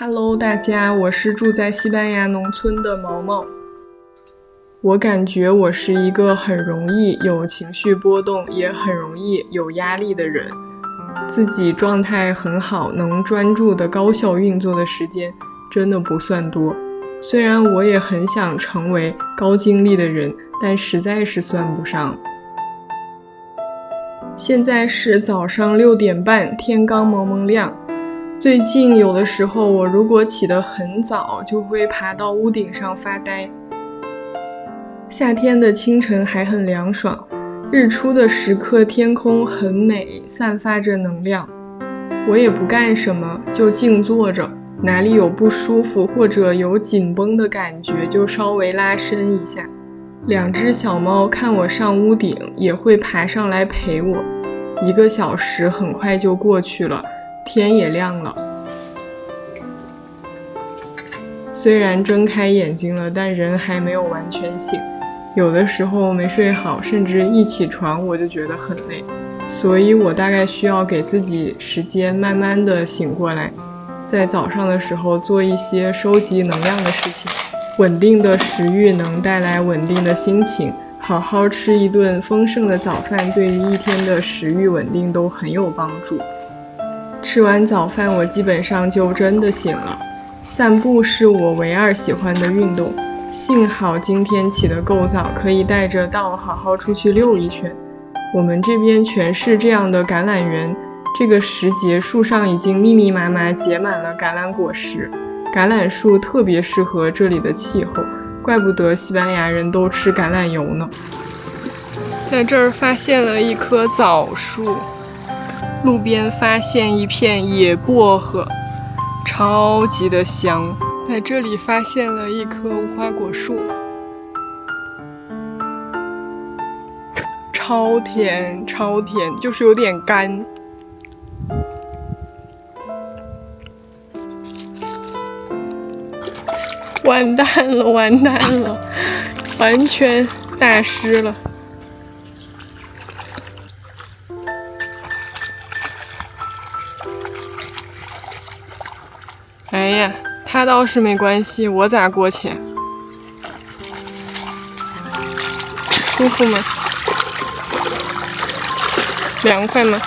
Hello， 大家，我是住在西班牙农村的毛毛。我感觉我是一个很容易有情绪波动，也很容易有压力的人。自己状态很好，能专注的高效运作的时间真的不算多。虽然我也很想成为高精力的人，但实在是算不上。现在是早上6点半，天刚蒙蒙亮。最近有的时候我如果起得很早，就会爬到屋顶上发呆。夏天的清晨还很凉爽，日出的时刻天空很美，散发着能量。我也不干什么，就静坐着，哪里有不舒服或者有紧绷的感觉就稍微拉伸一下。2只小猫看我上屋顶，也会爬上来陪我。1个小时很快就过去了，天也亮了。虽然睁开眼睛了，但人还没有完全醒。有的时候没睡好，甚至一起床我就觉得很累，所以我大概需要给自己时间慢慢的醒过来，在早上的时候做一些收集能量的事情。稳定的食欲能带来稳定的心情，好好吃一顿丰盛的早饭对于一天的食欲稳定都很有帮助。吃完早饭我基本上就真的醒了。散步是我唯二喜欢的运动，幸好今天起得够早，可以带着道好好出去溜一圈。我们这边全是这样的橄榄园，这个时节树上已经密密麻麻结满了橄榄果实。橄榄树特别适合这里的气候，怪不得西班牙人都吃橄榄油呢。在这儿发现了一棵枣树，路边发现一片野薄荷，超级的香。在这里发现了一棵无花果树，超甜超甜，就是有点干。完蛋了，完蛋了，完全大湿了。哎呀，他倒是没关系，我咋过去？舒服吗？凉快吗？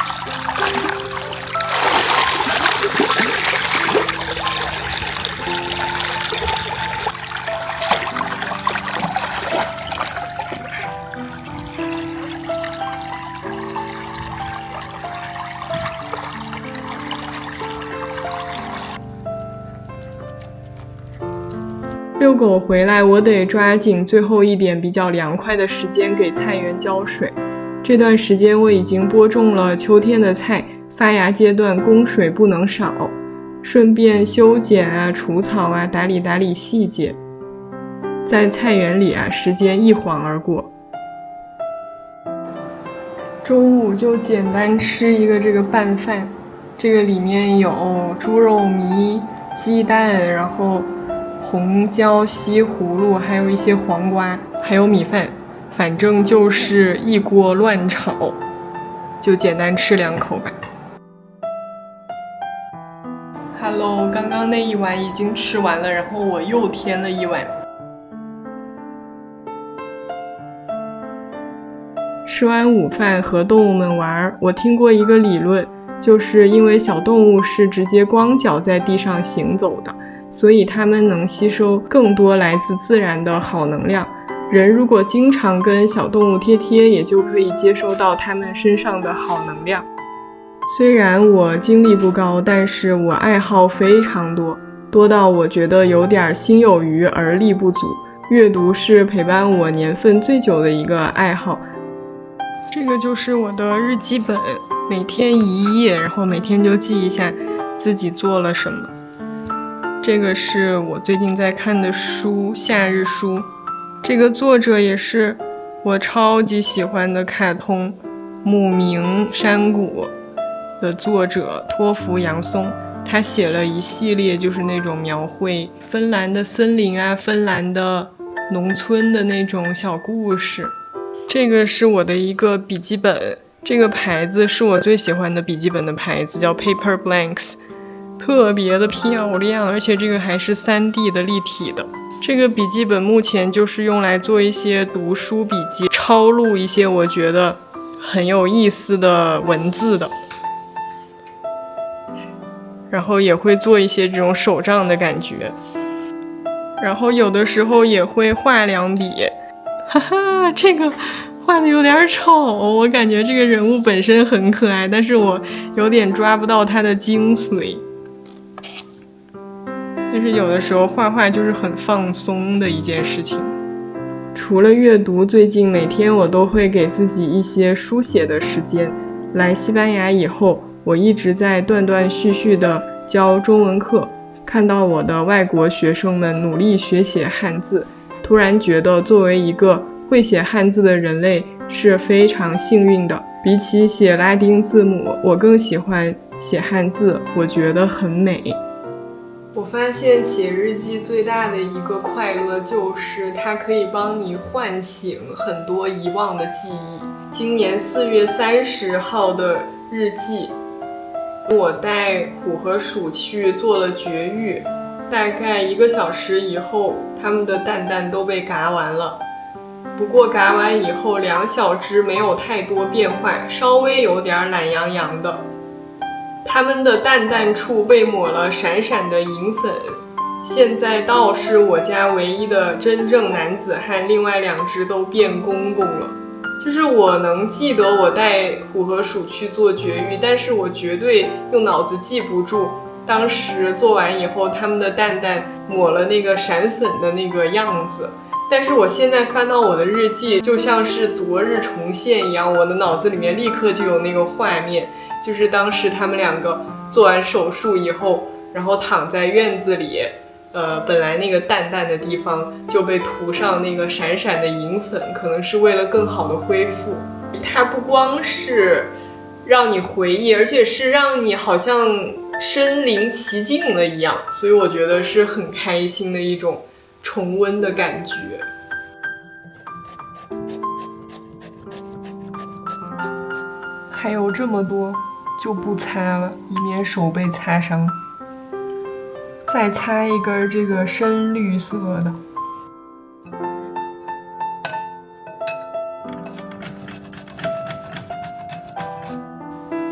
遛狗回来，我得抓紧最后一点比较凉快的时间给菜园浇水。这段时间我已经播种了秋天的菜，发芽阶段供水不能少，顺便修剪除草打理打理细节。在菜园里时间一晃而过。中午就简单吃一个这个拌饭，这个里面有猪肉糜、鸡蛋，然后红椒、西葫芦，还有一些黄瓜，还有米饭，反正就是一锅乱炒，就简单吃2口吧。Hello， 刚刚那一碗已经吃完了，然后我又添了一碗。吃完午饭和动物们玩，我听过一个理论，就是因为小动物是直接光脚在地上行走的，所以它们能吸收更多来自自然的好能量。人如果经常跟小动物贴贴，也就可以接收到它们身上的好能量。虽然我精力不高，但是我爱好非常多，多到我觉得有点心有余而力不足。阅读是陪伴我年份最久的一个爱好。这个就是我的日记本，每天1页，然后每天就记一下自己做了什么。这个是我最近在看的书，夏日书。这个作者也是我超级喜欢的卡通姆明山谷的作者托弗杨松，他写了一系列就是那种描绘芬兰的森林芬兰的农村的那种小故事。这个是我的一个笔记本，这个牌子是我最喜欢的笔记本的牌子，叫 Paper Blanks。特别的漂亮，而且这个还是3D 的立体的。这个笔记本目前就是用来做一些读书笔记，抄录一些我觉得很有意思的文字的，然后也会做一些这种手账的感觉，然后有的时候也会画2笔。哈哈，这个画的有点丑，我感觉这个人物本身很可爱，但是我有点抓不到它的精髓。但是有的时候画画就是很放松的一件事情。除了阅读，最近每天我都会给自己一些书写的时间。来西班牙以后，我一直在断断续续的教中文课，看到我的外国学生们努力学写汉字，突然觉得作为一个会写汉字的人类是非常幸运的。比起写拉丁字母，我更喜欢写汉字，我觉得很美。我发现写日记最大的一个快乐就是它可以帮你唤醒很多遗忘的记忆。今年4月30号的日记，我带虎和鼠去做了绝育，大概1个小时以后，它们的蛋蛋都被嘎完了。不过嘎完以后2小只没有太多变坏，稍微有点懒洋洋的。它们的蛋蛋处被抹了闪闪的银粉，现在倒是我家唯一的真正男子汉，另外2只都变公公了。就是我能记得我带虎和鼠去做绝育，但是我绝对用脑子记不住当时做完以后它们的蛋蛋抹了那个闪粉的那个样子。但是我现在翻到我的日记，就像是昨日重现一样，我的脑子里面立刻就有那个画面，就是当时他们2个做完手术以后，然后躺在院子里，本来那个淡淡的地方就被涂上那个闪闪的银粉，可能是为了更好的恢复。它不光是让你回忆，而且是让你好像身临其境了一样，所以我觉得是很开心的一种重温的感觉。还有这么多，就不擦了，以免手被擦伤。再擦一根这个深绿色的。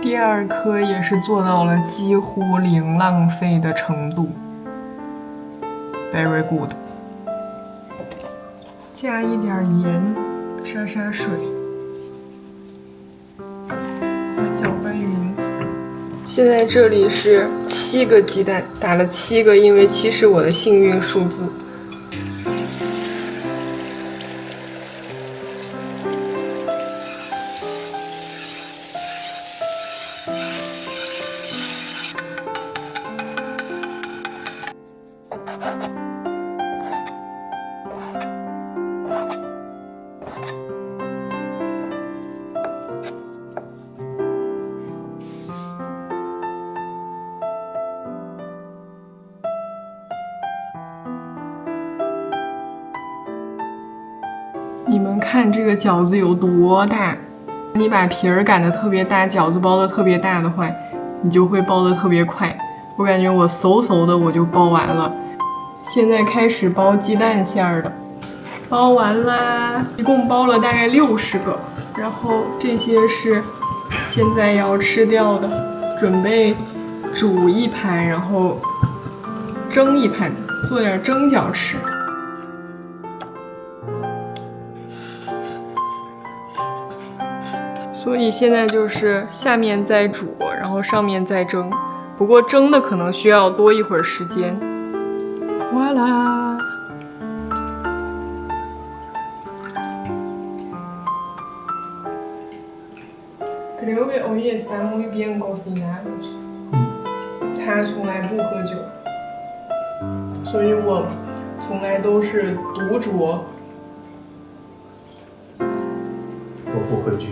第2颗也是做到了几乎零浪费的程度。Very good。加一点盐，杀杀水，搅拌匀。现在这里是7个鸡蛋，打了7个，因为7是我的幸运数字。你们看这个饺子有多大？你把皮儿擀得特别大，饺子包得特别大的话，你就会包得特别快。我感觉我嗖的我就包完了。现在开始包鸡蛋馅儿的，包完啦，一共包了大概60个。然后这些是现在要吃掉的，准备煮一盘，然后蒸一盘，做点蒸饺吃。所以现在就是下面在煮，然后上面在蒸，不过蒸的可能需要多一会儿时间。哇啦！Creo que hoy está muy bien cocinados。他从来不喝酒，所以我从来都是独酌。我不喝酒。